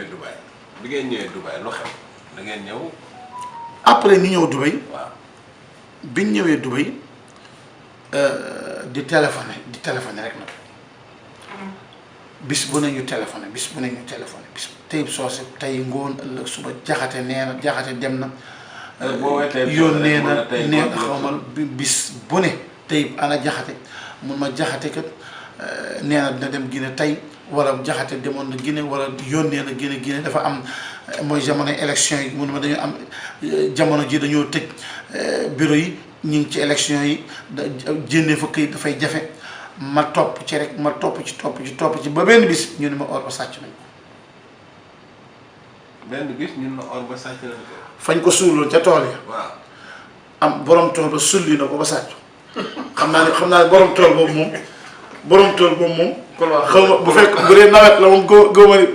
ñëwee Dubaï bi ngeen ñëwee Dubaï lu xew da ngeen ñëw. après ñu ñëw Dubaï. waaw biñ ñëwee Dubaï di téléphoné rek nag bis bu ne ñu téléphoné bis Taib Socé tey ngoon ëllëg suba jaxate nee na jaxate dem na. yónnee na nee na xawmal bis bu ne Taib ana jaxate mun ma jaxate kat nee na dina dem Guinée tey wala jaxate demoon na Guinée wala yónnee na Guinée dafa am mooy jamono élection yi mun ma dañoo am jamono ji dañoo tëj bureau yi ñu ngi ci élection yi jénnee fa këyit dafay jafe ma topp ci rek ma topp ci ba benn bis ñu ne ma or ba sàcc nañ ko. benn bis ñun la or ba sàcc nañ ko. fañ ko suuloon ca tool ya. waaw am borom tool ba sulli na ko ba sàcc. xam naa ne borom tool boobu moom. xaw ma bu fekk bu dee nawet la moom góoma ni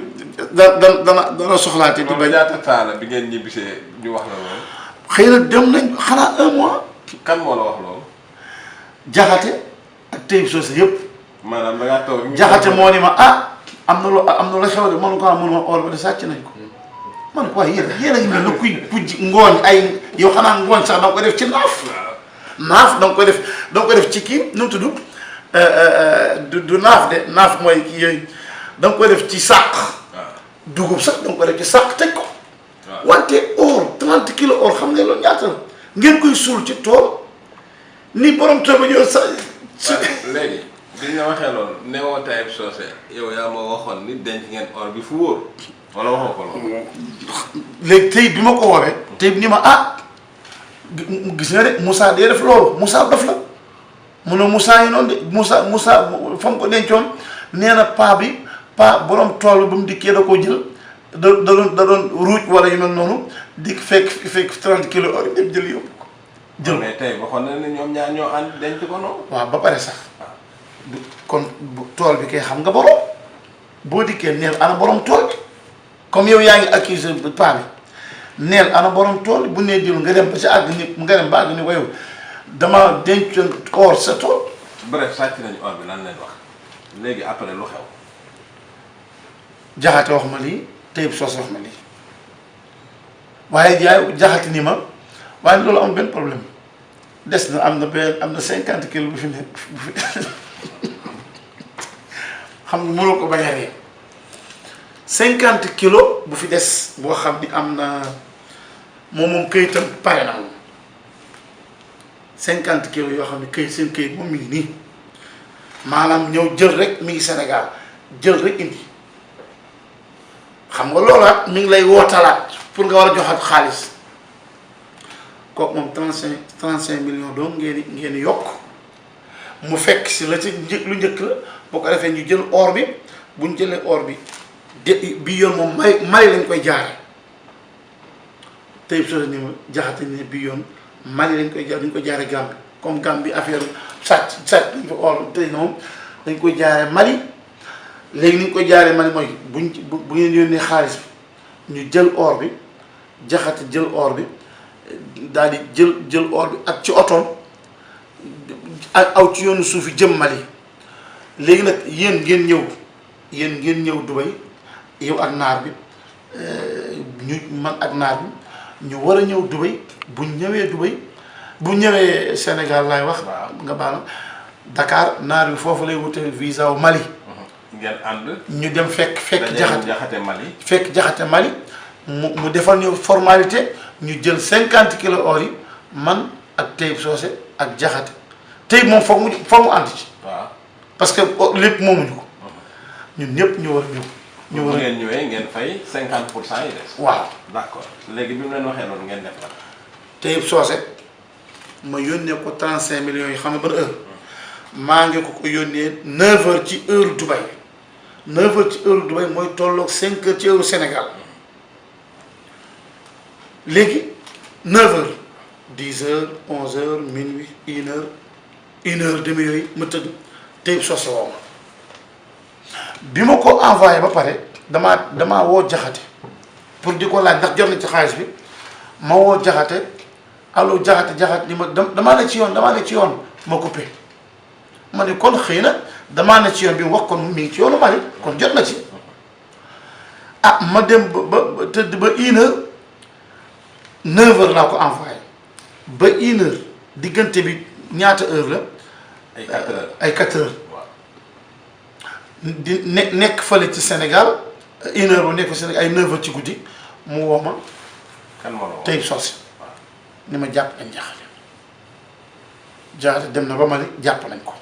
dana soxlaate di bañ. ñaata taala bi ngeen ñibbisee ñu wax la loolu. xëy na dem nañ xanaa 1 mois. kan moo la wax loolu. jaxate ak Taib Socé yëpp. maanaam da ngaa toog. jaxate moo ni ma am na lu xew de mënu ko am mënu ma or ba de sàcc nañ ko. man ko waaye yéen a ngi mel ne kuy pujj ngooñ ay yow xanaa ngooñ sax da nga koy def ci naaf. naaf da nga koy def ci kii nu mu tudd du naaf de naaf mooy kii yooyu da nga koy def ci sàq. dugub sax da nga koy def ci sàq teg ko. wante or 30 kilos or xam nga loolu ñaata la ngeen koy suul ci tool ni borom tool ba ñëw sa. léegi bi ñu la waxee loolu newoo Taib Socé yow yaa ma waxoon ni denc ngeen or bi fu wóor wala waxoo ko loolu. léegi tey bi ma ko woowee. tey bi ni ma gis nga de Moussa day def loolu Moussa def la mu ne Moussa yi noonu de Moussa fa mu ko dencoon nee na paa borom tool ba mu dikkee da koo jël. da doon ruuj wala yu mel noonu di fekk 30 kilos or dem jël yóbbu ko. jël mais tey waxoon na ne ñoom ñaar ñoo ànd denc ko noonu. waaw ba pare sax kon tool bi kay xam nga borom boo dikkee neel ana borom tool bi comme yow yaa ngi accusé paa bi neel ana borom tool bu nee jël nga dem ba ci àgg ni nga dem ba àgg ni ko yow dama dencoon or sa tool. bref sàcc nañu or bi lan leen wax léegi après lu xew. jaxate wax ma lii. Taib Socé wax ma lii waaye jaxati ni ma waaye loolu am benn problème des na am na 50 kilos bu fi nekk xam nga mënoo ko bañ a ree 50 kilos bu fi des boo xam ni am na moom këyitam pare na moom 50 kilos yoo xam ne këyit seen këyit moom mi ngi nii maanaam ñëw jël rek mi ngi Sénégal jël rek indi. xam nga loolaat mi ngi lay wootalaat pour nga war a joxaat xaalis kooku moom 35 millions donc ngeen yokk mu fekk si la ci lu njëkk la boo ko defee ñu jël or bi bu ñu jëlee or bi bi yoon moom Mali lañ koy jaare Taib Socé ni ma jaxate ni bi yoon Mali lañ koy jaar dañ koy jaare Gambie comme Gambie affaire sàcc dañ fa or tey na moom dañ koy jaare Mali. léegi ni ñu ko jaaree man mooy bu ngeen yónnee xaalis bi ñu jël or bi jaxate jël or bi daal di jël or bi ak ci otoom ak aw ci yoonu suuf yi jëm Mali léegi nag yéen ngeen ñëw Dubaï yow ak naar bi man ak naar bi ñu war a ñëw Dubaï bu ñëwee Sénégal laay wax. nga baal Dakar naar bi foofu lay wutee visa wu Mali. ngeen ànd. ñu dem fekk jaxate Mali. fekk jaxate Mali mu defal ñu formalité ñu jël 50 kilos or yi man ak Taib Socé ak jaxate Taib moom foog mu ànd ci. waaw parce que lépp moomuñu ko. ñun ñëpp ñu war a ñëw. ñu war a ngeen ñëwee ngeen fay 50% yi des. waaw d'accord léegi bi mu leen waxee loolu ngeen def la. Taib Socé ma yónnee ko 35 millions yi xam nga ban heure. maa ngi ko yónnee 9h ci heure Dubaï 9h ci heure Dubaï mooy tolloog 5h ci heure Sénégal léegi 9h 10h 11h minuit 1h 1h30 yooyu ma tëdd Taib Socé woo ma bi ma ko envoyé ba pare damaa woo jaxate pour di ko laaj ndax jot na ci xaalis bi ma woo jaxate allo jaxate ni ma damaa ne ci yoon ma coupé. ma ne kon xëy na damaa ne ci yoon bi mu wax kon mi ngi ci yoonu Mali kon jot na ci ah ma dem ba tëdd ba 1h 9h laa ko envoyé ba 1h diggante bi ñaata heure la. ay 4 heures ay 4 heures. di nekk fële ci Sénégal 1h ba nekk Sénégal ay 9h ci guddi mu woo ma. kan moo la woo Taïb Socé ni ma jàpp nañ jaxate dem na ba Mali jàpp nañ ko.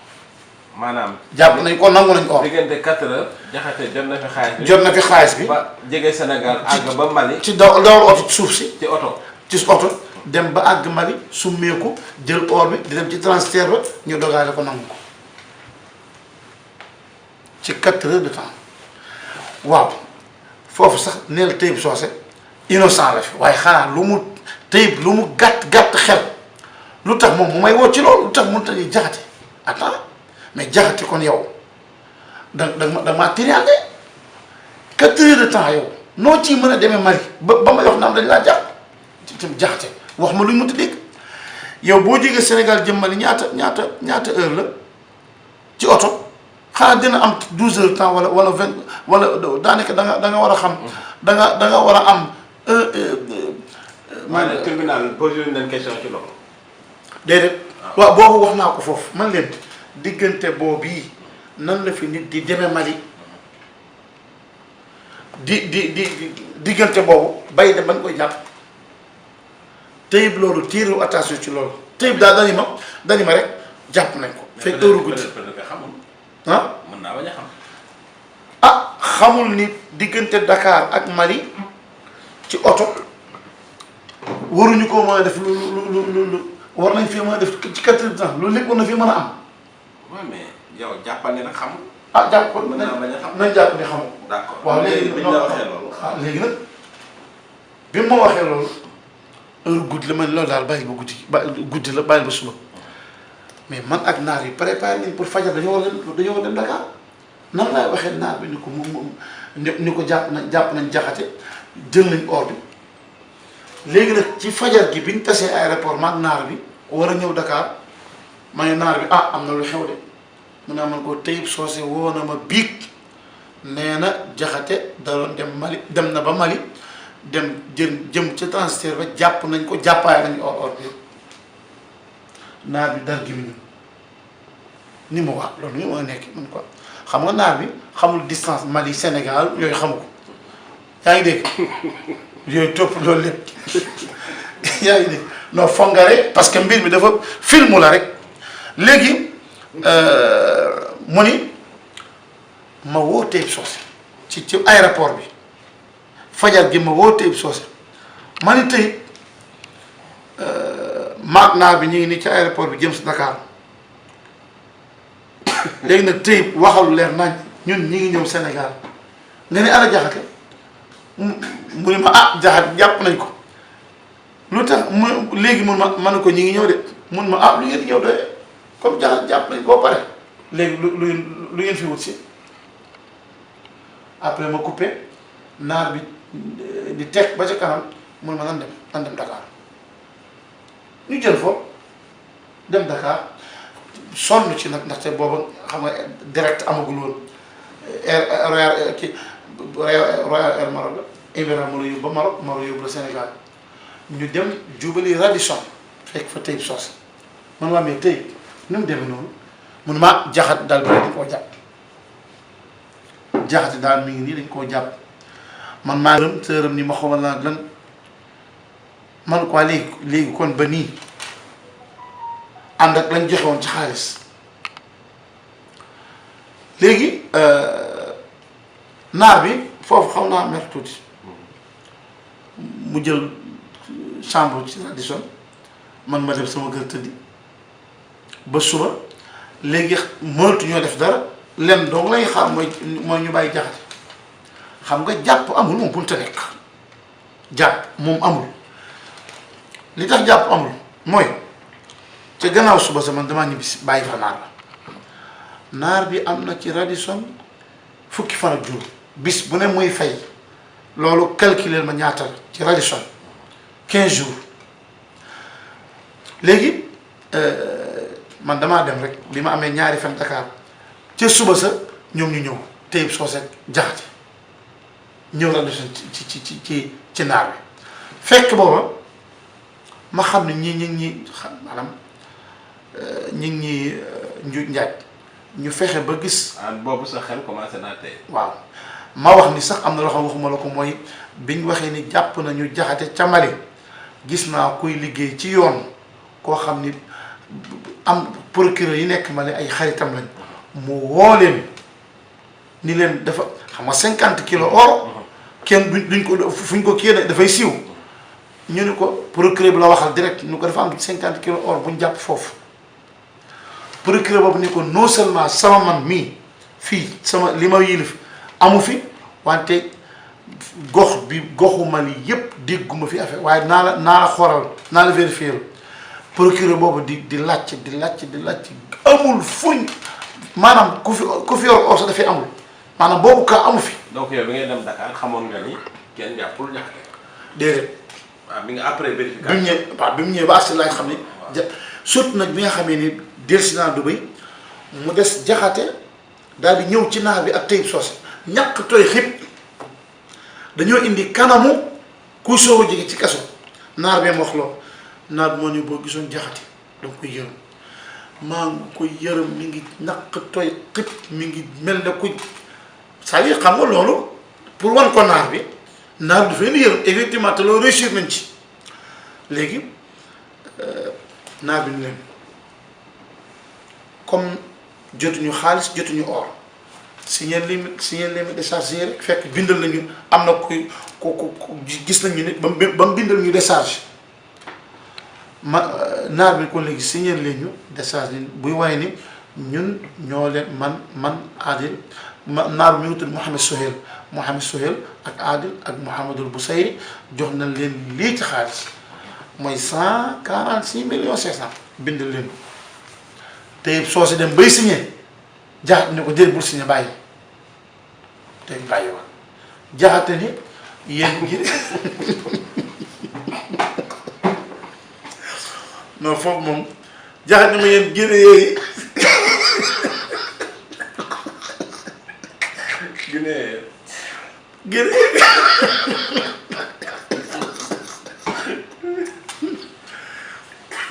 maanaam. jàpp nañ ko nangu nañ ko. diggante 4 heures jaxate jot na fi xaalis bi. jot na fi xaalis bi ba jege Sénégal àgg ba Mali. ci dawal oto ci suuf si. ci oto. ci oto dem ba àgg Mali summeeku jël or bi di dem ci transfert ba ñu dogaale ko nangu ko ci 4 heures de temps waaw foofu sax neel Taïb Socé innocent la fi waaye xanaa lu mu Taïb lu mu gàtt xel lu tax moom mu may woo ci loolu lu tax mënut a jaxate attends mais jaxate kon yow da maa tiriande 4 heures de temps yow noo ciy mën a demee Mali ba may wax naam dañ laa jàpp ci tam jaxate wax ma luñ mënta dégg yow boo jógee Sénégal jëm Mali ñaata heure la ci oto xanaa dina am 12 heures de temps wala 20 wala daanaka da nga war a xam da nga war a am maanaam tribunal posé nañ question ci loolu. déedéet waaw boobu wax naa ko foofu man leen diggante boobu yi nan la fi nit di demee Mali di diggante boobu bay de bañ koy jàpp Taïb loolu tiiru attention ci loolu Taïb daal dani ma rek jàpp nañ ko. fekk heure guddi ah mën naa bañ a xam. ah xamul ni diggante Dakar ak Mali ci oto waruñu koo mën a def lu war nañ fi mën a def ci 4 heures de temps loolu lépp war na fi mën a am. waaw mais yow jàppal ne nag xamul. ah jàpp mën naa bañ a xam nañ jàpp ni xamul. d'accord waaw léegi bi ñu la waxee loolu. ah léegi nag bi ma waxee loolu heure guddi la man loolu daal bàyyi ba guddi la bàyyi ba suba mais man ak naar yi préparé nañ pour fajar dañoo war dem Dakar nan laay waxee naar bi ni ko ni ko jàpp nañ jaxate jël nañ or bi léegi nag ci fajar gi bi ñu tasee aéroport maag naar bi war a ñëw Dakar ma ne naar bi ah am na lu xew de mun naa man ko Taïb Socé woo na ma biig nee na jaxate da doon dem Mali dem na ba Mali dem jëm ca transfert ba jàpp nañ ko jàppaay nañ or bi naar bi dar gi ni mu wax loolu ñu mën a nekk man quoi xam nga naar bi xamul distance Mali Sénégal yooyu xamu ko yaa ngi dégg yooyu topp loolu lépp yaa ngi dégg non fongare parce que mbir mi dafa film la rek léegi mu ni ma woo Taïb Socé ci aéroport bi fajar gi ma woo Taïb Socé ma ni Taïb maag naar bi ñu ngi nii ci aéroport bi jëm si Dakar léegi nag Taïb waxalu leer nañ ñun ñi ngi ñëw Sénégal nga ne ana jaxate mu ne ma ah jaxate jàpp nañ ko lu tax mu léegi mun ma ne ko ñi ngi ñëw de mun ma ah lu ngeen di ñëw doye comme jaxate jàpp nañ koo pare léegi lu ngeen fi wut si après ma coupé naar bi di teg ba ca kanam mun ma nan dem Dakar ñu jël foofu dem Dakar sonn ci nag ndaxte booba xam nga direct amagul woon Royal Air Maroc la Emirates moo la yóbbu ba Maroc Maroc yóbbu la Sénégal ñu dem jubali Radisson fekk fa Taïb Socé man waa mais Taïb ni mu demee noonu mun ma jaxat daal bi dañ koo jàpp jaxati daal mi ngi nii dañ koo jàpp man maa rëm tërëm ni ma xamal naa lan man quoi léegi kon ba nii ànd ak lañ joxe woon ci xaalis léegi naar bi foofu xaw naa mer tuuti mu jël chambre ci Radisson man ma dem sama kër tëddi ba suba léegi mënatu ñoo def dara lenn donc lay xaar mooy ñu bàyyi jaxate xam nga jàpp amul moom mënut a nekk jàpp moom amul li tax jàpp amul mooy ca gannaaw suba sa man damaa ñibbi si bàyyi fa naar la naar bi am na ci Radisson fukki fan ak juróom bis bu ne muy fay loolu calculer ma ñaata ci Radisson 15 jours léegi man damaa dem rek bi ma amee ñaari fan Dakar ca suba sa ñoom ñu ñëw Taïb Socé jaxate ñëw la desoon ci naar bi fekk booba ma xam ne ñi maanaam ñi ngi njuuj njaaj ñu fexe ba gis. boobu sa xel commencé naa tey. waaw ma wax ni sax am na loo xam waxuma la ko mooy biñ waxee ni jàpp nañu Jaxate ca Mali gis naa kuy liggéey ci yoon koo xam ni am procureur yi nekk Mali ay xaritam lañ mu woo leen ni leen dafa xam nga 50 kilos or kenn duñ ko fuñ ko kii dafay siiw ñu ni ko procureur bi la waxal direct ñu ko dafa am 50 kilos or buñ jàpp foofu procureur boobu ni ko non seulement sama man mii fii sama li ma yilif amu fi wante gox bi goxu Mali yépp dégguma fi affaire waaye naa la xoolal naa la vérifier procureur boobu di laajte amul fuñ maanaam ku fi yor or sax dafay amul maanaam boobu ka amu fi. donc yow bi ngay dem Dakar xamoon nga ni kenn jàppul Jaxate. déedéet. waaw bi nga après vérification. bi mu ñëwee ba assi laa xam ne. surtout nag bi nga xamee ni dellusi naa Dubaï mu des Jaxate daal di ñëw ci naar bi ak Taïb Socé ñàkk tooy xib dañoo indi kanamu kuy soog a jóge ci kaso naar bee ma wax loolu naar moo ne boo gisoon Jaxate danga koy yërëm maa ngi koy yërëm mi ngi ñàkk tooy xib mi ngi mel ne kuy c'est-à-dire xam nga loolu pour wan ko naar bi dafay ni yërëm effectivement te loolu réussir nañ ci léegi naar bi ni leen comme jotuñu xaalis jotuñu or signé limite de charge rek fekk bindal nañu am na ku gis nañu nit ba mu bindal ñu décharge naar bi kon léegi signé leen ñu décharge ni buy wane ni ñun ñoo leen man Adil naar bi mi ngi tudd Mohamed Souhel ak Adil ak Mouhamadul Bousayri jox nañ leen lii ci xaalis mooy 146 millions 500 bindal leen Taïb Socé dem bay signé Jaxate ni ko déet bul signé bàyyi te bàyyi wax Jaxate ni yéen ngi non foofu moom Jaxate ni ma yéen génne yooyu génne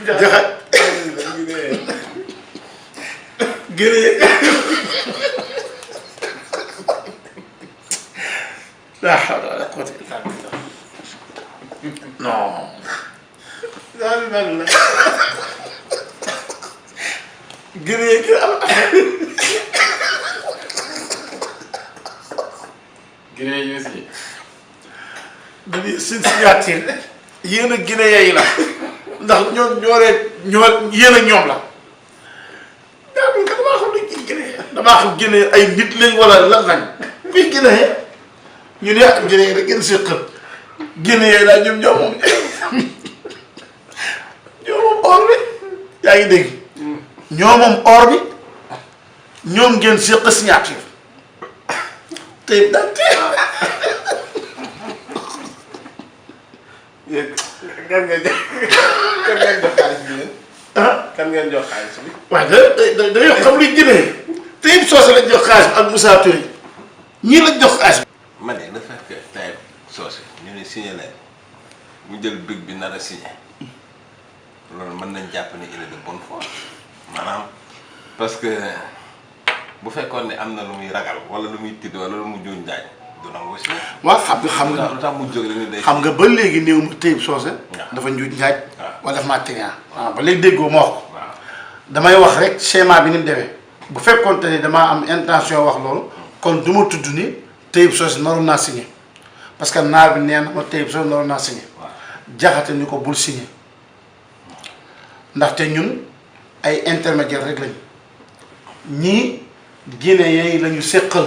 Jaxate gëree laa hawla wala quwwata illa billah non daal gëree gi am Guinée yi aussi dañuy seen signature yéen a Guinée yi la ndax ñoo yéen a ñoom la damaa xam Guinée ay nit lañ wala lan lañ kuy Guinée ñu ne ak Guinée rek ngeen séqal Guinée daal ñoom ñoo moom or bi yaa ngi dégg ñoo moom or bi ñoom ngeen séq signature tey daal kan ngeen jox xaalis bi yéen. kan ngeen jox xaalis bi. waaw dañoo xam luy Guinée Taïb Socé lañ jox xaalis bi ak Moussa Touré ñii lañ jox xaalis bi. ma ne dafa fekk Taïb Socé ñu ne signé leen mu jël big bi nar a signé loolu mën nañ jàpp ne il est de bonne foi maanaam parce que bu fekkoon ne am na lu muy ragal wala lu muy tidd wala lu mu juñ jaaj du nangu si. waaw xam nga lu tax mu jóg rek ni day. xam nga ba léegi néew ma Taïb Socé. dafa njuuj njaaj. wala dafa maa triant. waaw ba léegi déggoo ma wax ko. damay wax rek schéma bi ni mu demee bu fekkoonte ni damaa am intention wax loolu kon du ma tudd ni Taïb Socé naroon naa signé parce que naar bi nee na ma Taïb Socé naroon naa signé. Jaxate ni ko bul signé ndaxte ñun ay intermédiaire rek lañ ñii Guinéen yi la ñu séqal.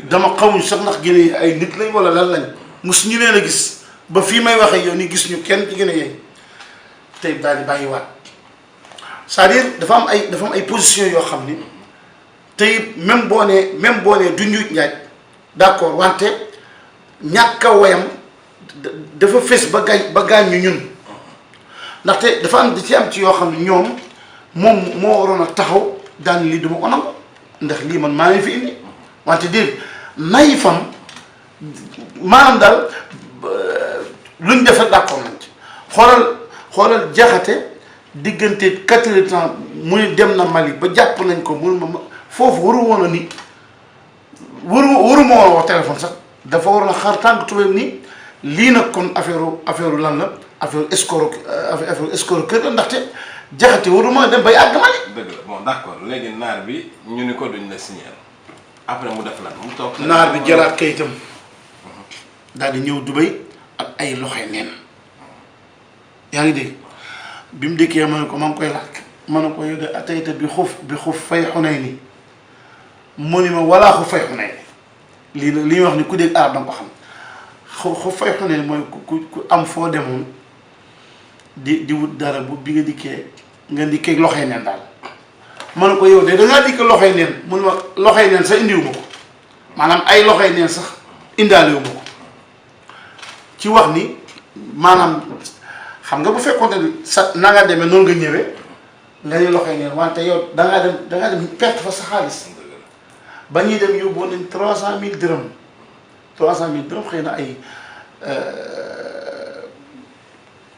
dama xamuñ sax ndax Guinée yi ay nit lañ wala lan lañ mos ñu leen a gis ba fii may waxee yow ni gis ñu kenn ci Guinée yi Taïb daal di bàyyiwaat c'est-à-dire dafa am ay position yoo xam ni Taïb même boo nee du njuuj njaaj d'accord wante ñàkk a woyam dafa fés ba gaañ ñu ñun ndaxte dafa am da ci am ci yoo xam ne ñoom moom moo waroon a taxaw daan lii duma ko nangu ndax lii man maa ngi fi indi wante déet naïfam maanaam daal luñ def rek d'accord nañ ci xoolal jaxate diggante 4 heures de temps mu ni dem na Mali ba jàpp nañ ko mun ma foofu waru woon a ni waru ma woon wax téléphone sax dafa waroon a xaar tànk tubéem ni lii nag kon affaire lan la affaire escroquerie la ndaxte jaxate waru ma dem bay àgg Mali. dëgg la bon d'accord léegi naar bi ñu ni ko duñ la signer après mu def lan mu toog. naar bi jëlaat kayitam daal di ñëw Dubai ak ay loxoy neen yaa ngi dégg bi mu dikkee ma ne ko maa ngi koy laaj ma ne ko yow de atayta bi xuf fay xunay ni mu ni ma walaa xuf fay xunay ni lii li ñuy wax ni ku dégg arab danga ko xam xuf fay xunay ni mooy ku am foo demoon di wut dara bu bi nga dikkee loxoy neen daal ma ne ko yow de dangaa dikk loxoy neen mu ne ma loxoy neen sax indiwu ma ko maanaam ay loxoy neen sax indaalewu ma ko ci wax ni maanaam xam nga bu fekkoon ne sa na nga demee noonu nga ñëwee nga ni loxoy neen wante yow dangaa dem perte fa sa xaalis ba ñuy dem yóbbu nañ 300 000 dërëm 300 000 dërëm xëy na ay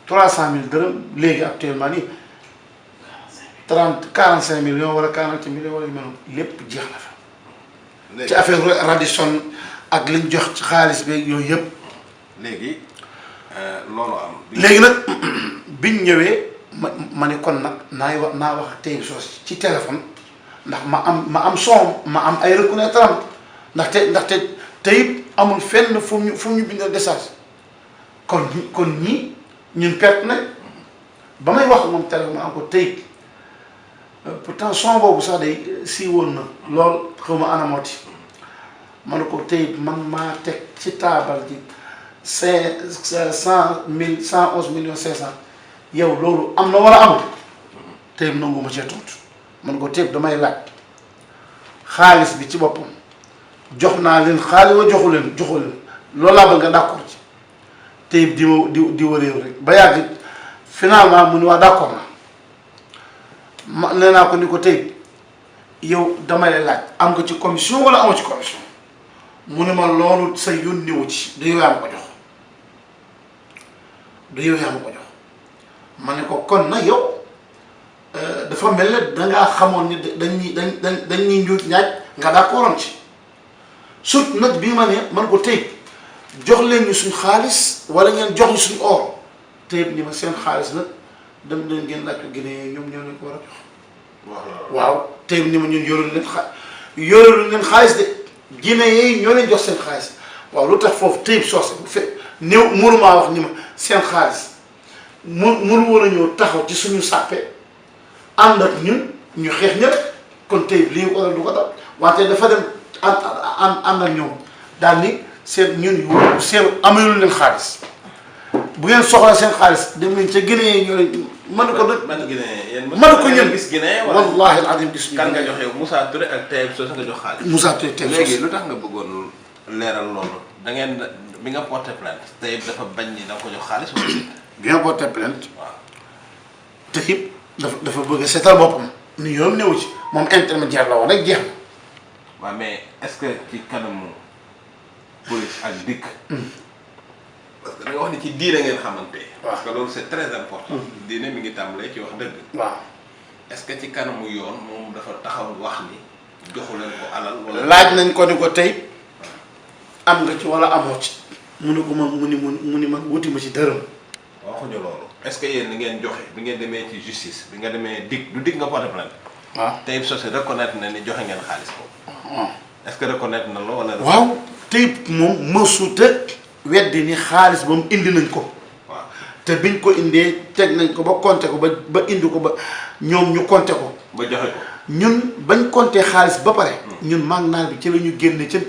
300 000 dërëm léegi actuellement nii 45 millions wala 40 millions wala yu mel noonu lépp jeex na fa. ci affaire Radisson ak liñ jox ci xaalis beeg yooyu yëpp. léegi loolu am. léegi nag biñ ñëwee ma ne kon nag naa wax ak Taib Socé ci téléphone ndax ma am son ma am ay reconnaître am ndaxte Taib amul fenn fu ñu bindal décharge kon ñii ñun perte nañ ba may wax moom téléphone ma am ko Taib pourtant son boobu sax day siiwoon na lool xaw ma anamooti ma ne ko Taib man maa teg ci taabal ji 111 millions 500 yow loolu am na wala amul Taib nangu ma cee tontu man ko Taib damay laaj xaalis bi ci boppam jox naa leen xaalis wa joxu leen loolu laa bëgg nga d'accord ci Taib di wëreew rek ba yàgg finalement mu ni waa d'accord na ma nee naa ko ni ko Taib yow dama lay laaj am nga ci commission wala amoo ci commission mu ne ma loolu sa yónni wu ci du yow yaa ma ko jox ma ne ko kon nag yow dafa mel ne dangaa xamoon ni dañuy njuut ñaaj nga d'accordoon ci surtout nag bii ma ne man ko Taib jox leen ñu suñ xaalis wala ngeen jox ñu suñ or Taib ni ma seen xaalis nag dem leen ngeen laaj ko Guinée ñoom ñoo leen ko war a jox. waaw Taib ni ma ñun yorul leen xaalis de Guinée yi ñoo leen jox seen xaalis waaw lu tax foofu Taib Socé bu fekk néew mënumaa wax ni ma seen xaalis mënu war a ñëw taxaw ci suñu sàppe ànd ak ñun ñu xeex ñëpp kon Taib lii wala du ko dal wante dafa dem ànd ak ñoom daal ni seen ñun seen amayul leen xaalis bu ngeen soxla seen xaalis dem leen ca Guinée yi ñoo leen mën ko ñun gis Guinée wallahi alazim gis ñu kan nga joxe Moussa Touré ak Taib Socé nga jox xaalis Moussa Touré Taib Socé léegi lu tax nga bëggoon leeral loolu da ngeen bi nga porté plainte Taib dafa bañ ni da nga ko jox xaalis wala bi nga porté plainte waaw Taib dafa bëgg a seetal boppam ni yoom néew ci moom intermédiaire la woon rek jeex na waaw mais est-ce que ci kanamu police ak dikk parce que da nga wax ni ci diine ngeen xamante parce que loolu c'est très important diine mi ngi tàmbalee ci wax dëgg waaw est-ce que ci kanamu yoon moom dafa taxaw wax ni joxu leen ko alal wala laaj nañ ko ni ko Taib am nga ci wala amoo ci mu ne ko man mu ni man wuti ma ci dërëm waxuñu loolu est-ce que yéen li ngeen joxe bi ngeen demee ci justice bi nga demee dig du dig nga porté plainte waaw Taib Socé reconnaître na ni joxe ngeen xaalis boobu est-ce que reconnaître na loo wala waaw Taib moom mësuta weddi ni xaalis ba mu indi nañ ko waaw te biñ ko indee teg nañ ko ba compté ko ba indi ko ba ñoom ñu compté ko ba joxe ko ñun bañ compté xaalis ba pare ñun mag naar bi ci la ñu génne ca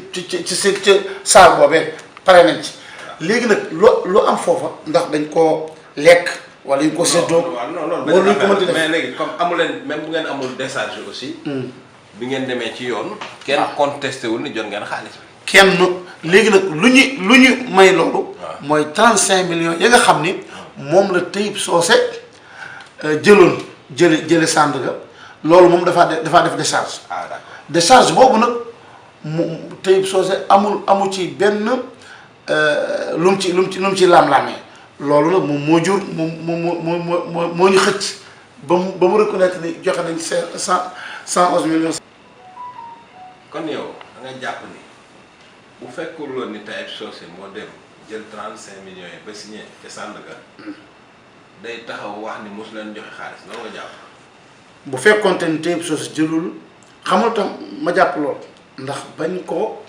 saal boobee pare nañ ci léegi nag lu am foofa ndax dañ koo lekk wala ñu ko séddoo wala ñu ko mënti def mais léegi comme amu leen même bu ngeen amul décharge aussi bi ngeen demee ci yoon kenn contesté wul ni jot ngeen xaalis bi kenn léegi nag lu ñu may loolu mooy 35 millions ya nga xam ni moom la Taib Socé jëloon jële Sandaga loolu moom dafaa def décharge ah d'accord décharge boobu nag mu Taïb Socé amul ci benn lu mu ci laam-laamee loolu nag moom moo jur moo ñu xëcc ba mu reconnaître ni joxe nañ 111 millions. kon yow da nga jàpp ni bu fekkul woon ni Taïb Socé moo dem jël 35 millions yi ba signé ca Sandaga day taxaw wax ni mosu leen joxe xaalis loolu nga jàpp. bu fekkoonte ni Taïb Socé jëlul xamul tam ma jàpp lool ndax bañ ko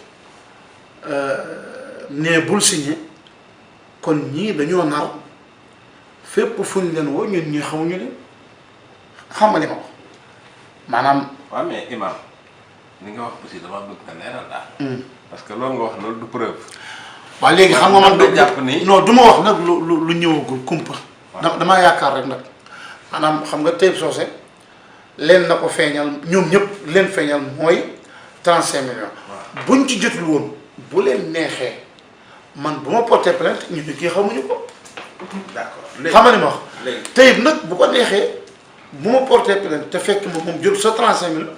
nee bul signé kon ñii dañoo nar fépp fu ñu leen woo ñun ñii xamuñu leen xam nga li ma wax maanaam. waaw mais imam li nga wax aussi dama bëgg nga leeral daal. parce que loolu nga wax loolu du preuve. waaw léegi xam nga man da jàpp ni non du ma wax nag lu ñëwagul kumpa. damaa yaakaar rek nag maanaam xam nga Taïb Socé leen na ko feeñal ñoom ñëpp leen feeñal mooy 35 millions. buñ ci jotul woon bu leen neexee man bu ma porté plainte ñu ne kii xamuñu ko. d'accord xam nga ni ma wax. léegi Taïb nag bu ko neexee bu ma porté plainte te fekk moom jot sa 35 millions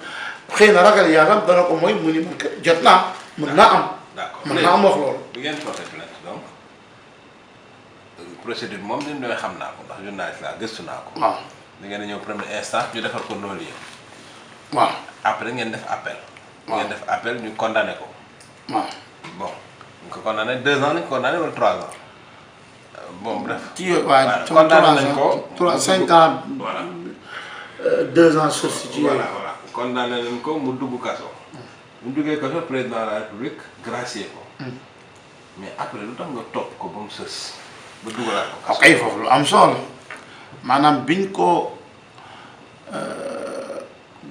xëy na ragal yàlla dana ko mooy mu ni man jot naa mën naa am. d'accord mën naa am wax loolu. bu ngeen porté plainte donc procédure moom li ñu xam naa ko ndax journaliste laa gëstu naa ko. waaw da ngeen a ñëw première instance ñu defar ko non-lieu. waaw après ngeen def appel. waaw ngeen def appel ñu condamné ko. waaw bon ñu ko condamné 2 ans lañ ko condamné wala 3 ans. bon bref. ci yooyu waaye condamné nañ ko 5 ans. voilà 2 ans sursis ci yooyu. voilà condamné nañ ko mu dugg kaso. bu mu duggee kaso président de la république gracier ko. mais après lu tax nga topp ko ba mu sës ba dugalaat ko kaso. ok foofu lu am solo maanaam biñ ko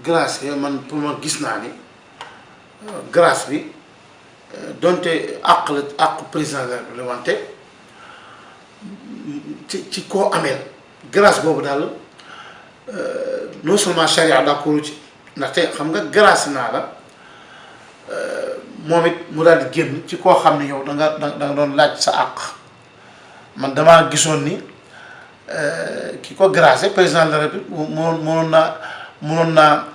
gracier man pour ma gis naa ni grâce bi donte àq président de la république wante ci koo ameel grâce boobu daal non seulement charia d'accord ci ndaxte xam nga grâce naa la moom it mu daal di génn ci koo xam ne yow da nga doon laaj sa àq man damaa gisoon ni ki ko grâce président de la république mënoon naa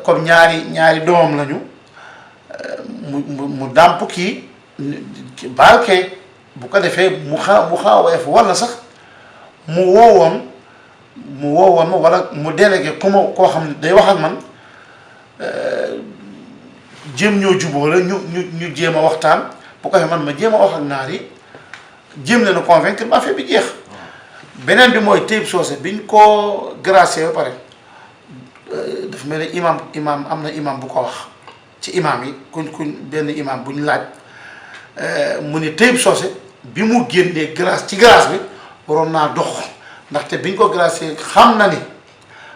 comme ñaari doomam lañu mu dàmp kii baal kee bu ko defee mu xaw a woyof wala sax mu woowoon ma wala mu délégué koo xam ne day wax ak man jéem ñoo juboo la ñu jéem a waxtaan bu ko defee man ma jéem a wax ak naar yi jéem leen a convaincre ba affaire bi jeex. beneen bi mooy Taïb Socé biñ ko gracier ba pare dafa mel ne imam am na imam bu ko wax ci imam yi kuñ benn imam bu ñu laaj mu ne Taïb Socé bi mu génnee grâce ci grâce bi waroon naa dox ndaxte biñ ko gracier xam na ni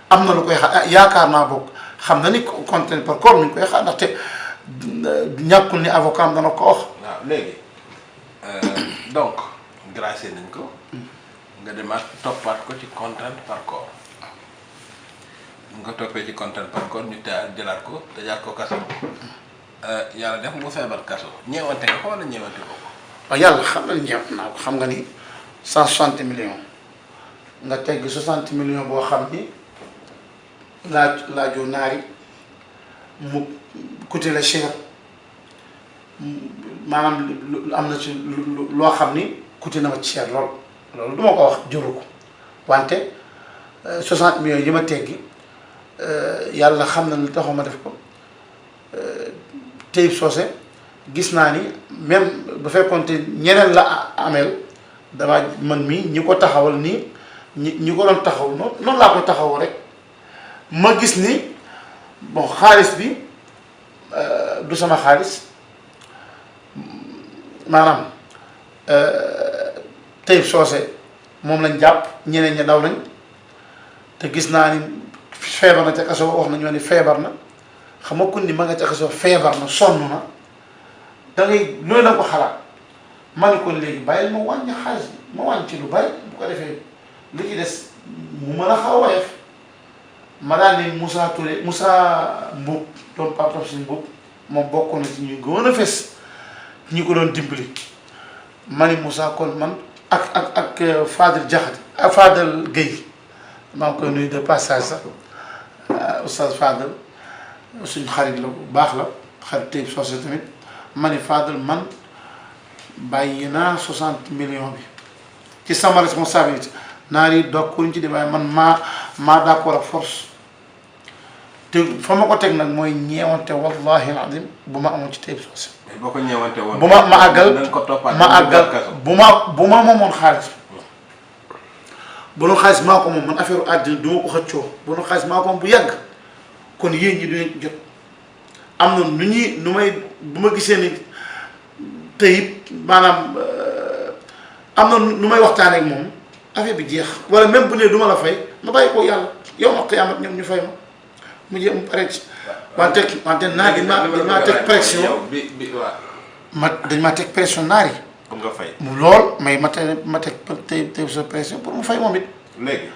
am na lu koy yaakaar naa bokk xam na ni contrainte par corps mi ngi koy xaar ndaxte ñàkkul ni avocat am dana ko wax. waaw léegi donc gracier nañ ko. nga demaat toppaat ko ci contrainte par corps nga toppee ci contrainte par corps ñu jëlaat ko tëjaat ko kaso yàlla def mu feebar kaso ñeewante nga ko wala ñeewante ko. waaw yàlla xam na ñeew naa ko xam nga ni 160 millions nga tegg 60 millions boo xam ni laajoo naari mu coûté la cher maanaam am na ci loo xam ni coûté na ma ci cher lool. loolu duma ko wax juru ko wante 60 millions yi ma teggi yàlla xam na li taxaw ma def ko Taïb Socé gis naa ni même bu fekkoonte ñeneen la ameel dama man mii ñi ko taxawal nii ñi ko doon taxaw noonu laa koy taxaw rek ma gis ni bon xaalis bi du sama xaalis maanaam Taïb Socé moom lañ jàpp ñeneen ña daw nañ te gis naa ni feebar na ca kaso wax nañoo ni feebar na xam nga kun ni ma nga ca kaso feebar na sonn na da ngay loolu la ko xalaat ma ne kon léegi bàyyil ma wàññi xaalis bi ma wàññi ci lu bari bu ko defee li ci des mu mën a xaw a woyof ma daal ni Moussa Touré Moussa Mboup doom Pape Tafsir Mboup moom bokkoon na ci ñu gën a fes ñi ko doon dimbali ma ni Moussa kon man ak Fadel Diakhaté ak Fadel Gueye maa ngi koy nuyu de passage sax oustaz Fadel suñu xarit la bu baax la xarit Taïb Socé tamit ma ni Fadel man bàyyi naa 60 millions bi ci sama responsabilité naar yi dokkuñ ci di waaye man maa d'accord ak force te fa ma ko teg nag mooy ñeewante wallahi alazim bu ma amoon ci Taïb Socé. mais boo ko ñeewante woon. bu ma àggal ma àggal bu ma moomoon xaalis bu nu xaalis maa ko moom man affaire àddina du ma ko xëccoo bu nu xaalis maa ko moom bu yàgg kon yéen ñi du jot am na nu may bu ma gisee ni Taïb maanaam am na nu may waxtaanee ak moom affaire bi jeex wala même bu ne du ma la fay ma bàyyi ko yàlla yow ma xiyaamat ñoom ñu fay ma mu jeex mu pare ci wante naar dañ maa teg pression dañ maa teg pression naar yi pour nga fay lool mais ma teg Taïb Socé pression pour mu fay moom it léegi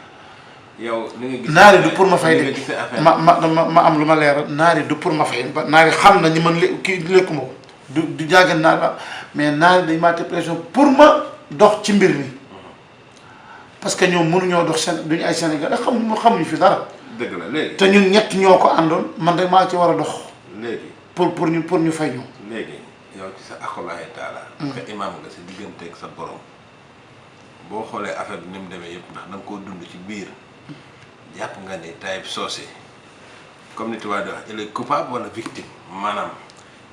yow ni nga gis naar yi du pour ma fay de ma am lu ma leeral naar yi du pour ma fay naar yi xam na ni man kii lekku ma ko du jàggan naar la mais naar yi dañ maa teg pression pour ma dox ci mbir mi parce que ñoom mënuñoo dox duñu ay Sénégal xamuñu fi dara. dëgg la léegi te ñun ñett ñoo ko àndoon man rek maa ci war a dox. léegi pour ñu fay ñu. léegi yow ci sa akulaay taala. nga imaam nga sa digganteeg sa borom boo xoolee affaire bi ni mu demee yëpp ndax da nga koo dund ci biir jàpp nga ni Taïb Socé comme ni tubaab di wax il est coupable wala victime maanaam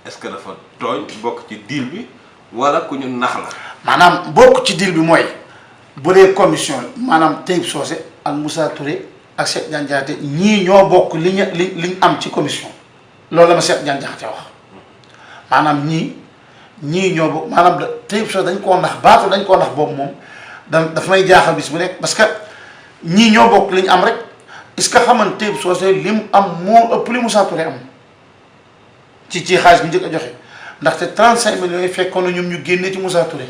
est-ce que dafa tooñ bokk ci deal bi wala ku ñu nax la. maanaam bokk ci deal bi mooy bu dee commission maanaam Taïb Socé ak Moussa Touré. ak Cheikh Tidiane Diakhaté ñii ñoo bokk liñ am ci commission loolu la ma Cheikh Tidiane Diakhaté wax maanaam ñii ñoo bokk maanaam Taïb Socé dañ koo nax baatu dañ koo nax boobu moom dafa may jaaxal bis bu nekk parce que ñii ñoo bokk li ñu am rek est-ce que xaman Taïb Socé li mu am moo ëpp li Moussa Touré am ci xaalis bi njëkk a joxe ndaxte 35 millions yi fekkoon na ñoom ñu génne ci Moussa Touré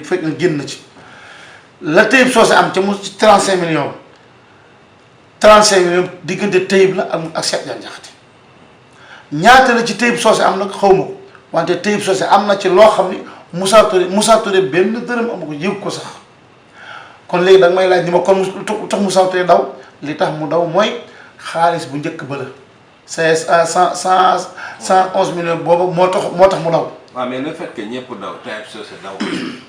fekk na génn na ci la Taïb Socé am ca ci 35 millions 35 millions diggante Taïb la ak Cheikh Tidiane Diakhaté ñaata la ci Taïb Socé am nag xaw ma ko wante Taïb Socé am na ci loo xam ni Moussa Touré benn dërëm amu ko yëg ko sax kon léegi da nga may laaj ni ma kon lu tax Moussa Touré daw li tax mu daw mooy xaalis bu njëkk ba la 111 millions boobu moo tax mu daw. waaw mais le fait que ñëpp daw Taïb Socé daw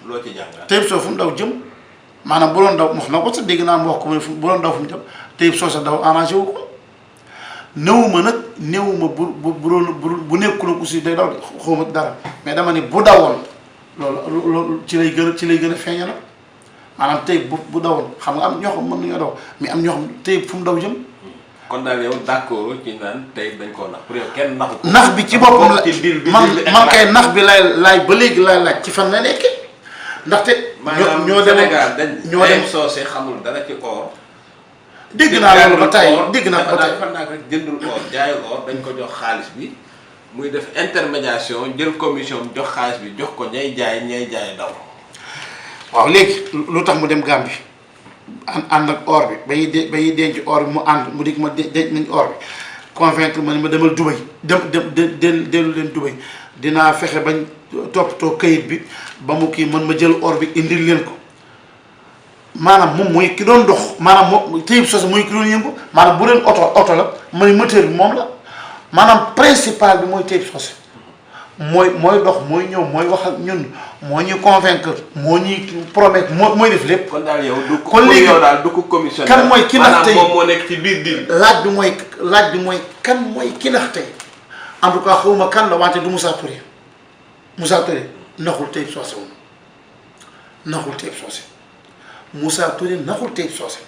loo ci jàngat. Taïb Socé fu mu daw jëm maanaam bu doon daw wax na ko sax dégg naa mu wax ko bu doon daw fu mu jëm Taïb Socé daw arrangé wu ko néewuma bu nekkul aussi day daw xawma dara mais dama ni bu dawoon loolu ci lay gën a feeña nag maanaam Taïb bu dawoon xam nga am ñoo xam mën nañoo daw mais am ñoo xam Taïb fu mu daw jëm. kon daal yow d'accord ci naan Taïb dañ koo nax pour yow kenn naxu ko. nax bi ci boppam la man kay nax bi laay ba léegi laay laaj ci fan la nekkee ndaxte. ñoo dem Sénégal ñoo dem Socé xamul dara ci or. dégg naa loolu ba tey dégg naa ba tey fan naa rek jëndul or jaayul or dañ ko jox xaalis bi muy def intermédiation jël commission jox xaalis bi jox ko ñay jaay daw. waaw léegi lu tax mu dem Gambie ànd ak or bi ba ñuy denc or bi mu ànd mu dikk ma denc nañ or bi convaincre ma ni ma demal Dubaï dellu leen Dubaï dinaa fexe bañ toppatoo kayit bi ba mu kii man ma jël or bi indil leen ko maanaam moom mooy ki doon dox maanaam moom Taïb Socé mooy ki doon yëngu maanaam bu leen oto la mooy moteur bi moom la maanaam principal bi mooy Taïb Socé mooy dox mooy ñëw mooy wax ak ñun moo ñuy convaincre moo ñuy promettre mooy def lépp. kon daal yow du ko yow daal du ko commissionnaire. kan mooy ki nax tey moom moo nekk ci biir diir. laaj bi mooy kan mooy ki nax tey en tout cas xawma kan la wante du Moussa Touré naxul Taïb Socé woon naxul Taïb Socé Moussa Touré naxul Taïb Socé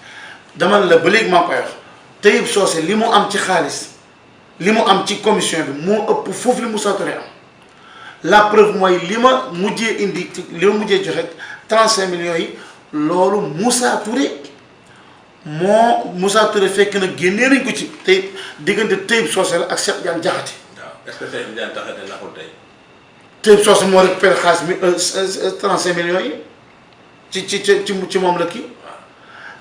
dama la ba léegi maa koy wax Taïb Socé li mu am ci xaalis li mu am ci commission bi moo ëpp foofu li Moussa Touré am la preuve mooy li ma mujjee indi li ma mujjee joxe 35 millions yi loolu Moussa Touré fekk na génnee nañ ko ci tey diggante Taïb Socé la ak Cheikh Tidiane Diakhaté. waaw est-ce que Cheikh Tidiane Diakhaté naxul tey. Taïb Socé moo récupéré xaalis bi 35 millions yi ci moom la kii.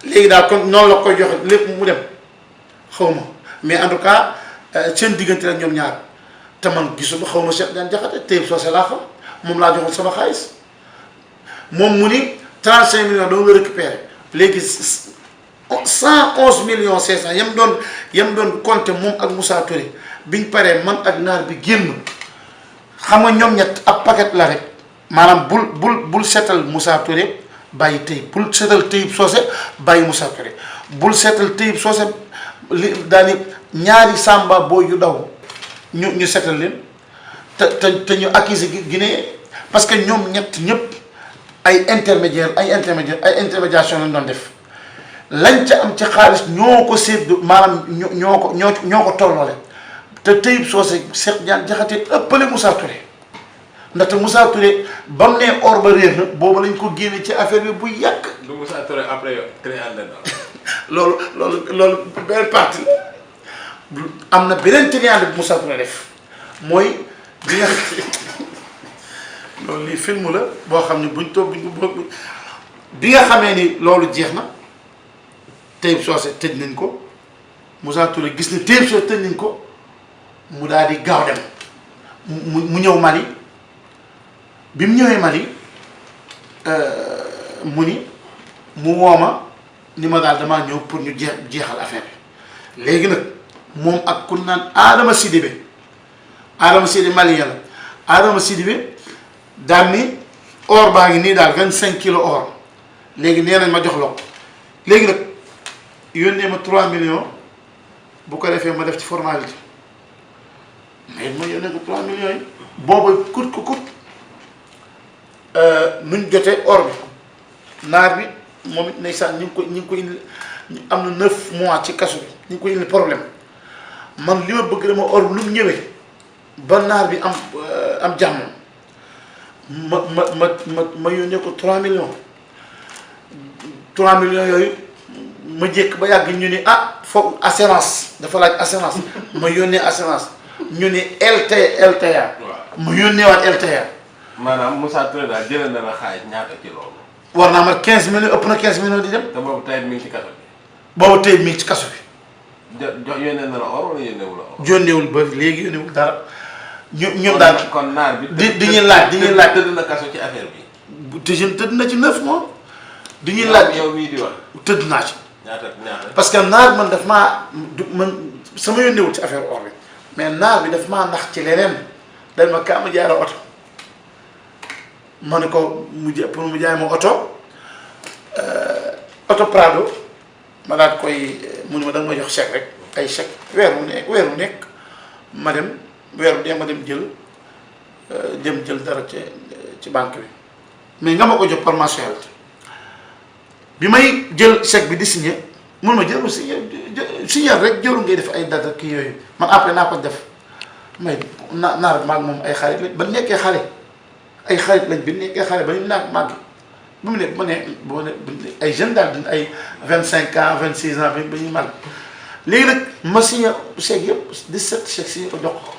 léegi daal kon noonu la koy joxe lépp mu dem xaw ma mais en tout cas seen diggante la ñoom ñaar te man gisuma xaw ma Cheikh Tidiane Diakhaté Taïb Socé laa xam moom laa joxoon sama xaalis moom mu ni 35 millions doo nga récupéré léegi 111 millions 500 yam doon compter moom ak Moussa Touré biñ paree man ak naar bi génn xam nga ñoom ñett ab paquet la rek maanaam bul seetal Moussa Touré bàyyi Taïb bul seetal Taïb Socé bàyyi Moussa Touré bul seetal Taïb Socé li daani ñaari samba boo yu daw ñu seetal leen te ñu accusé Guinée parce que ñoom ñett ñëpp ay intermédiation lañ doon def lañ ca am ci xaalis ñoo ko séddu maanaam ñoo ko tolloole te Taïb Socé Cheikh Diane Diakhaté ëppale Moussa Touré ndaxte Moussa Touré ba mu nee or ba réer na boobu lañ ko génne ci affaire bi bu yàgg. du Moussa Touré après créé loolu benn partie la am na beneen triangle bi Moussa Touré def mooy bi nga loolu lii film la boo xam ne bi nga xamee ni loolu jeex na Taïb Socé tëj nañ ko Moussa Touré gis ni Taïb Socé tëj nañ ko mu daal di gaaw dem mu ñëw Mali bi mu ñëwee Mali mu wooma ni ma daal damaa ñëw pour ñu jeexal affaire bi léegi nag moom ak ku naan Adama Sidibé Mali yàlla Adama Sidibé daal ni or baa ngi nii daal 25 kilos or léegi nee nañ ma jox la ko léegi nag yónnee ma 3 millions bu ko defee ma def ci formalité mais ma yónnee ko 3 millions yi booba kut nuñ jotee or bi naar bi moom it ndeysaan ñu ngi ko indi am na 9 mois ci kaso bi ñu ngi ko indi problème man li ma bëgg dama or bi lu mu ñëwee ba naar bi am jàmm ma yónnee ko 3 millions yooyu ma jékk ba yàgg ñu ni foog assurance dafa laaj assurance ma yónnee assurance ñu ni LTA ma yónnee waat LTA. maanaam Moussa Touré daal jëlee na la xaalis ñaata ci loolu. war naa ma 15 millions ëpp na 15 millions di dem. te boobu Taïb mi ngi ci kaso bi. boobu Taïb mi ngi ci kaso bi. yónnee na la or wala yónneewul la or. yónneewul ba léegi yónneewul dara. ñu daal kon naar bi. di ñu laaj tëdd na kaso ci affaire bi. tëdd na ci 9 mois. di ñuy laaj yow mii di wax. tëdd naa ci. ñaata parce que naar man daf maa sama yónneewul ci affaire or bi mais naar bi daf maa nax ci leneen dañ ma kaa ma jaara oto ma ne ko pour mu jaay ma oto Prado ma daal koy mu ne ma danga ma jox chèque rek ay chèque weer wu nekk ma dem weer bu dee ma dem jël dara ci banque bi mais nga ma ko jox par mensualité bi may jël chèque bi di signé mun ma jël signé rek jëlu ngay def ay data kii yooyu man après naa ko def mais naar maag moom ay xarit lañ ba nekkee xale ay xarit lañ bi nekkee xale ba ñu naag màgg bu mu ne bu ma ne ay jeunes daal din ay 25 ans 26 ans ba ñuy màgg léegi nag ma signé chèque yëpp 17 chèques signé ko jox ko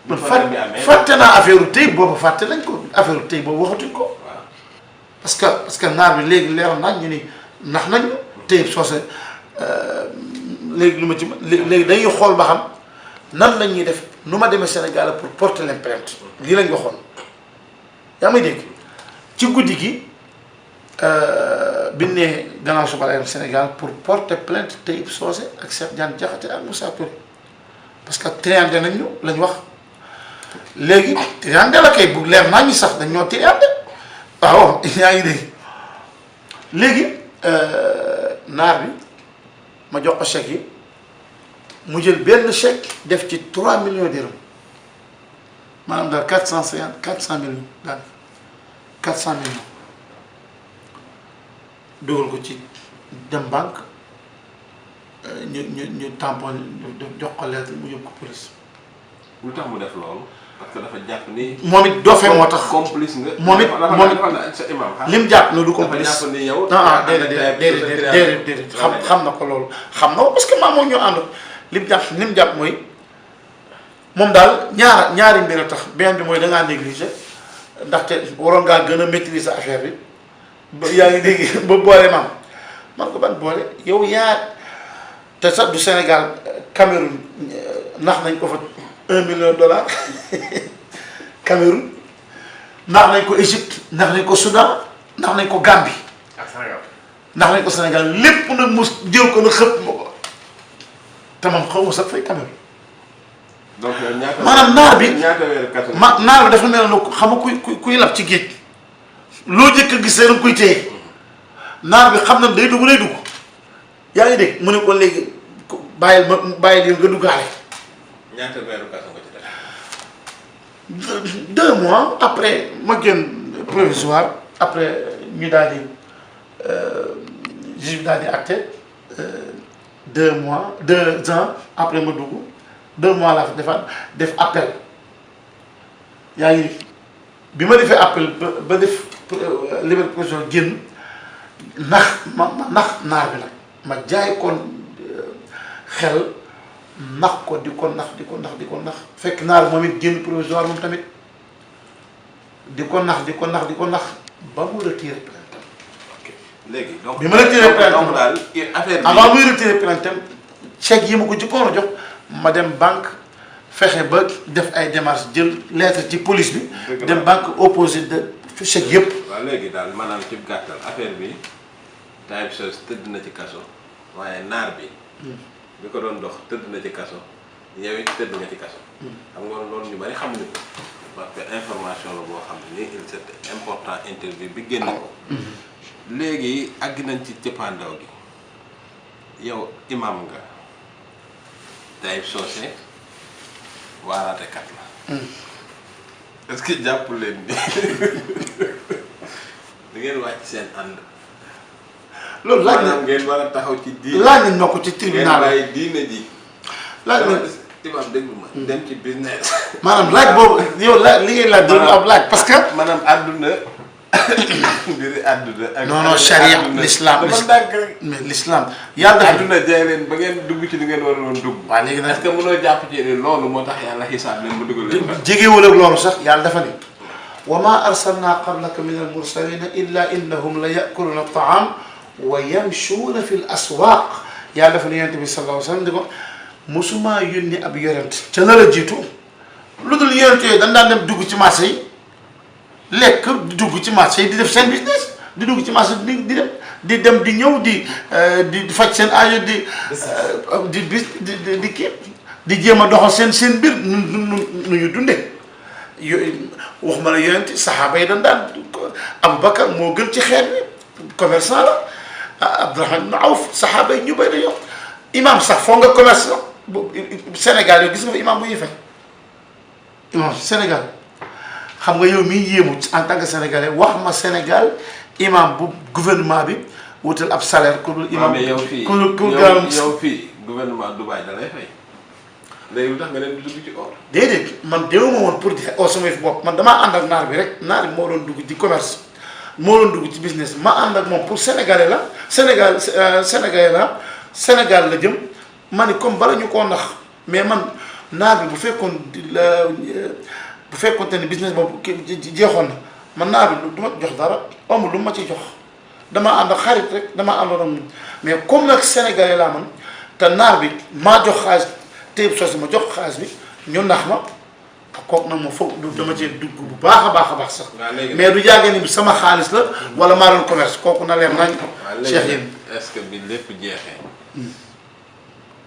man fàtte naa affaire u Taïb boobu fàtte nañ ko affaire u Taïb boobu waxatuñ ko parce que naar bi léegi leer nañ ñu ni ndax nañ Taïb Socé léegi lu ma ci léegi dañuy xool ba xam nan la ñuy def nu ma demee Sénégal pour porter leen plainte lii lañ waxoon yaa may dégg ci guddi gi biñ ne gannaaw suba la Sénégal pour porter plainte Taïb Socé ak Cheikh Diane Diakhaté ak Moussa Touré parce que triandé nañ ñu lañ wax léegi triandé la kay bu leer naa ñu sax dañ ñoo triandé waaw yaa ngi dégg léegi naar bi ma jox ko chèque yi mu jël benn chèque def ci 3 millions dirham maanaam daal 400 millions daal 400 millions dugal ko ci dem banque ñu tampon jox ko lettre mu yóbbu ko police. lu tax mu def loolu parce que dafa jàpp ni. moom it dofee moo tax complice nga. moom it lim jàpp na du complice. dafa jàpp ni yow. déedéet xam na ko loolu xam na ko parce que maa moom ñoo ànd lim jàpp mooy moom daal ñaari mbir a tax benn bi mooy da ngaa négligé ndaxte waroon ngaa gën a maîtriser affaire bi ba yaa ngi dégg ba boole man ko ban boole yow te sax du Sénégal Cameroun nax nañ ko fa $1 million Cameroun nax nañ ko Égypte nax nañ ko Soudan nax nañ ko Gambie. ak Sénégal. ndax nañ ko Sénégal lépp nag mu jël ko na xëpp ma ko te man xaw ma sax fay quand même. donc ñaata maanaam naar bi ñaata weer kaso naar bi dafa mel ne xam nga kuy lab ci géej loo jëkk a gis rek kuy téye naar bi xam na day dugg yaa ngi dégg mu ne ko léegi bàyyil nga duggaale. ñaata weeru kaso nga ci def. 2 mois après ma génn provisoire après ñu daal di juge bi daal di acté 2 mois 2 ans après ma dugg 2 mois laa fa defaat def appel yaa ngi bi ma defee appel ba def liberté provisoire génn ndax ndax naar bi nag ma jaay kon xel nax ko di ko nax fekk naar moom it génn provisoire moom tamit di ko nax ba mu retiré plainte am. ok léegi donc bi ma retiré plainte am daal affaire bi avant muy retiré plainte am chèque yi ma ko jëkkoon a jox ma dem banque fexe ba def ay démarches jël lettre ci police bi. dem banque opposé de chèque yëpp. waaw léegi daal maanaam ci gàttal affaire bi Taib Socé tëdd na ci kaso waaye naar bi. bi ko doon dox tëdd na ci kaso yow it tëdd nga ci kaso. xam nga loolu ñu bari xamuñu ko parce que information la boo xam ne nii c'est important interview bi génn ko. léegi àgg nañ ci cëppaandaw gi yow imam nga Taib Socé waaraatekat la. est-ce que jàpp leen ni da ngeen wàcc seen ànd. loolu laaj na ngeen war a taxaw ci diine. laaj nañ ma ko ci tribunal ngeen bàyyi diine ji. laaj na imam déglu ma. dem ci business. maanaam laaj boobu yow li ngay laaj doon ab laaj parce que. maanaam àdduna mbiri àdduna. ak non charia l'islam mais l'islam yàlla dafa àdduna jaay leen ba ngeen dugg ci li ngeen war a doon dugg. waaw léegi nag est-ce que mënoo jàpp ci ne loolu moo tax yàlla xisaab leen mu dugal leen fa. jegewul ak loolu sax yàlla dafa ni wa ma arsalna qablaka min al mursalina illa innahum la yakuluna taam wa yamshuuna fi l aswaq yàlla dafa ne yonent bi sallallahu alayhi wa sallam di ko musuma yónni ab yonent ca la la jiitu lu dul yonent yooyu dañ daan dem dugg ci marché yi lekk di dugg ci marché yi di def seen business di dugg ci marché di dem di ñëw di faj seen aajo di kii di jéem a doxal seen mbir nu ñu dundee yooyu waxuma la yonent saxaaba yi dañ daan Aboubacar moo gën ci xeet bi commerçant la Abdourahmane ibn Awf saxaaba yi ñu bëri dañoo imam sax foog nga commerce Sénégal yow gis nga imam bu ñuy fay imam Sénégal xam nga yow miy yéemu en tant que sénégalais wax ma Sénégal imam bu gouvernement bi wutal ab salaire ku dul imam mais yow fii yow fii gouvernement Dubaï da lay fay léegi lu tax nga leen di dugg ci or. déedéet man déwuma woon pour di oo samay bopp man damaa ànd ak naar bi rek naar bi moo doon dugg di commerce moo doon dugg ci business ma ànd ak moom pour sénégalais la sénégalais la Sénégal la jëm ma ni comme bala ñu koo nax mais man naar bi bu fekkoon te ni business boobu jeexoon na man naar bi du ma jox dara amul lu ma ci jox dama ànd ak xarit rek dama àndoon ak moom mais comme nag sénégalais laa man te naar bi maa jox xaalis Taib Socé ma jox xaalis bi ñu nax ma kooku nag ma foog dama cee dugg bu baax a baax sax mais du jàggee ni sama xaalis la wala maa doon commerce kooku na leer nañ Cheikh yéen est-ce que bi lépp jeexee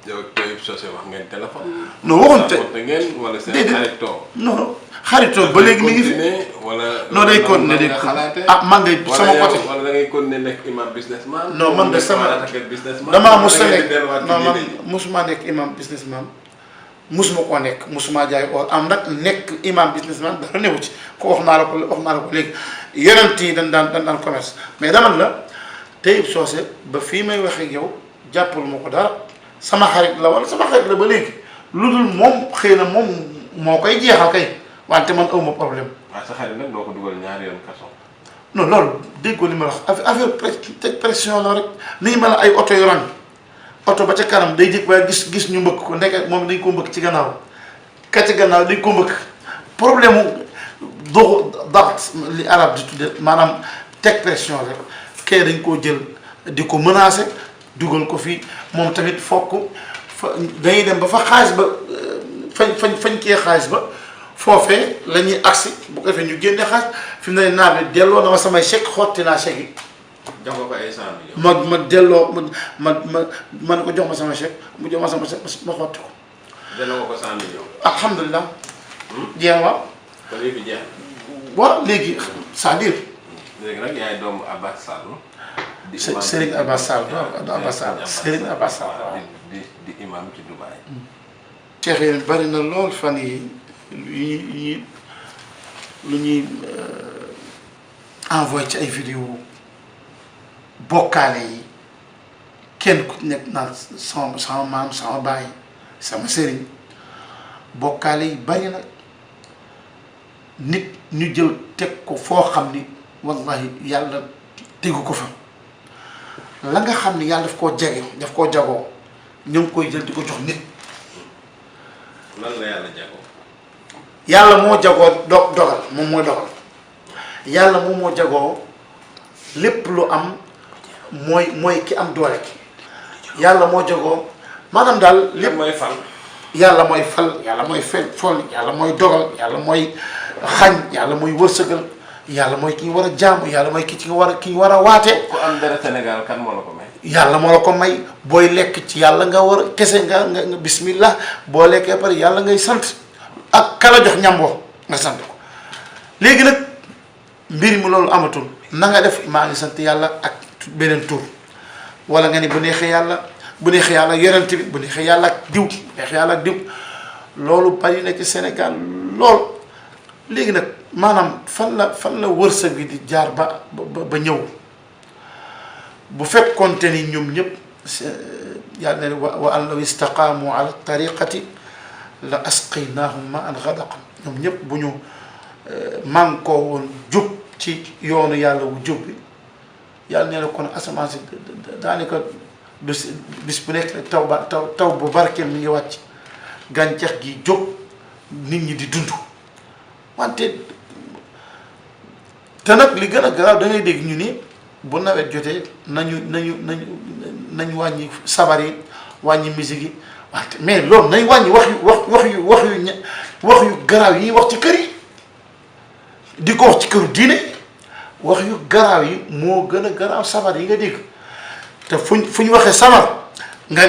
yow Taib Socé wax ngeen téléphone non waxuñ te ngeen wala seen xaritoo non xaritoo ba léegi mi ngi fi wala non day continuer day xalaate man de sama côté wala da ngay continuer nekk imam businessman non man de sama damaa mos a nekk non man mosuma nekk imam businessman musuma koo nekk musuma jaay or am nag nekk imam businessman dara newu ci ko wax naa la ko léegi yonent yi dañ daan commerce mais dama la Taib Socé ba fii may wax ak yow jàppal ma ko dara sama xarit la wala sama xarit la ba léegi lu dul moom xëy na moom moo koy jeexal kay wante man awma problème. waaw sa xarit nag doo ko dugal ñaari yoon kaso. non loolu déggoo li ma wax affaire pression la rek ni ñu mel ay oto yu rang oto ba ca kanam day jëkk waaye gis ñu mbëkk ko ndeke moom dañ ko mbëkk ci gannaaw ka ci gannaaw dañ ko mbëkk problème mu doxu daxt li arab di tudde maanaam teg pression rek kay dañ koo jël di ko menacer dugal ko fii moom tamit fokk fa dañuy dem ba fa xaalis ba fañ kee xaalis ba foofee la ñuy agsi bu ko defee ñu génne xaalis fi mu ne naar bi delloo na ma samay chèque xotti naa chèque yi jox ko ay 100 millions. ma delloo ma ne ko jox ma sama chèque mu jox ma sama chèque ma xotti ko. delloo ko 100 millions. alhamdulilah. jeex waaw. kon yëpp jeex na. waaw léegi c'est-à-dire. léegi nag yaay doomu Abbas Sall. di imam Serigne Abbas Sall Abbas Sall Serigne Abbas Sall waaw. di imam ci Dubaï. cheikh yi bari na lool fan yi lu ñuy envoyé ci ay vidéo bokkaale yi kenn ku nekk naan sama maam sama baay sama sëriñ bokkaale yi bari na nit ñu jël teg ko foo xam ni wallahi yàlla tegu ko fa la nga xam ni yàlla daf koo jagoo ñu ngi koy jël di ko jox nit. lan la yàlla jagoo. yàlla moo jagoo dogal moom mooy dogal yàlla moom moo jagoo lépp lu am mooy ki am doole yàlla moo jagoo maanaam daal. lépp mooy fal. yàlla mooy fal yàlla mooy fol yàlla mooy dogal yàlla mooy xañ yàlla mooy wërsëgal yàlla mooy ki ñu war a jaamu yàlla mooy ki ñu war a waate. ku am dara Sénégal kan moo la ko may. yàlla moo la ko may booy lekk ci yàlla nga war a kese nga bismillah boo lekkee pare yàlla ngay sant ak kala jox ñamboo nga sant ko léegi nag mbir mi loolu amatul na nga def maa ngi sant yàlla ak beneen tur wala nga ni bu neexee yàlla yonent bi bu neexee yàlla ak diw bu neexee yàlla ak diw loolu bari na ci Sénégal lool léegi nag maanaam fan la wërsëg bi di jaar ba ñëw bu fekkoonte ni ñoom ñëpp yàlla ne wa an law istaqaamu ala tariqati la asqaynaahum ma an ghadaqan ñoom ñëpp bu ñu mànkoo woon jub ci yoonu yàlla wu jub bi yàlla nee na kon asamaan si daanaka bis bu nekk taw bu barkeel mi ngi wàcc gàncax gi jóg nit ñi di dund wante te nag li gën a garaaw da ngay dégg ñu ni bu nawet jotee nañu wàññi sabar yi wàññi musique yi wante mais loolu nañ wàññi wax yu garaaw yi wax ci kër yi di ko wax ci këru diine wax yu garaaw yi moo gën a garaaw sabar yi nga dégg te fu ñu waxee sabar nga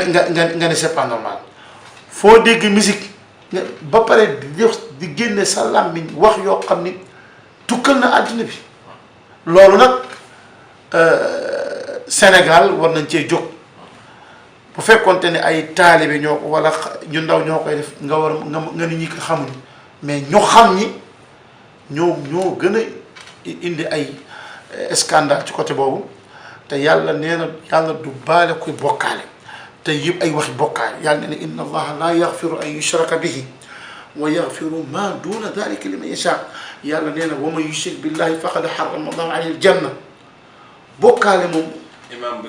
ne c'est pas normal foo dégg musique ba pare di génne sa làmmiñ wax yoo xam ni tukkal na àddina bi loolu nag Sénégal war nañ cee jóg bu fekkonte ne ay taalibe ñoo ko wala ñu ndaw ñoo koy def nga war nga ni ñi ko xamuñ mais ñu xam ñi ñoo gën a indi ay scandale ci côté boobu te yàlla nee na yàlla du baale kuy bokkaale te yëpp ay waxi bokkaale yàlla nee na inna allaha la yaxfiru an yushraka bihi wa yaxfiru ma duna dalika liman yasha yàlla nee na wa man yushrik billahi faqad harrama allahu alayhi aljanna bokkaale moom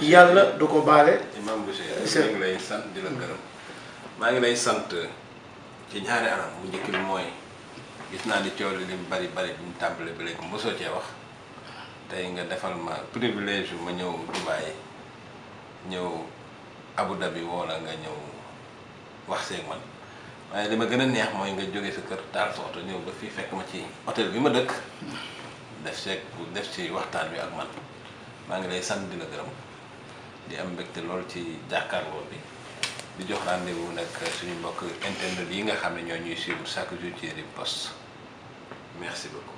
yàlla du ko baale. Imam Boucher maa ngi lay sant di la gërëm maa ngi lay sant ci ñaari anam bu njëkk bi mooy gis naa ni coow li lim bari bi mu tàmbale ba léegi mosoo cee wax tey nga defal ma privilège ma ñëw Dubaï ñëw Abu Dhabi woo la nga ñëw wax seeg man waaye li ma gën a neex mooy nga jóge sa kër taal sa oto ñëw ba fii fekk ma ci hôtel bi ma dëkk def ci waxtaan wi ak man maa ngi lay sant di la gërëm di am mbégte lool ci jàkkaarloo bi di jox rendez-vous nag suñu mbokk internet yi nga xam ne ñoo ñuy suivre chaque jour ci Riposte merci beaucoup.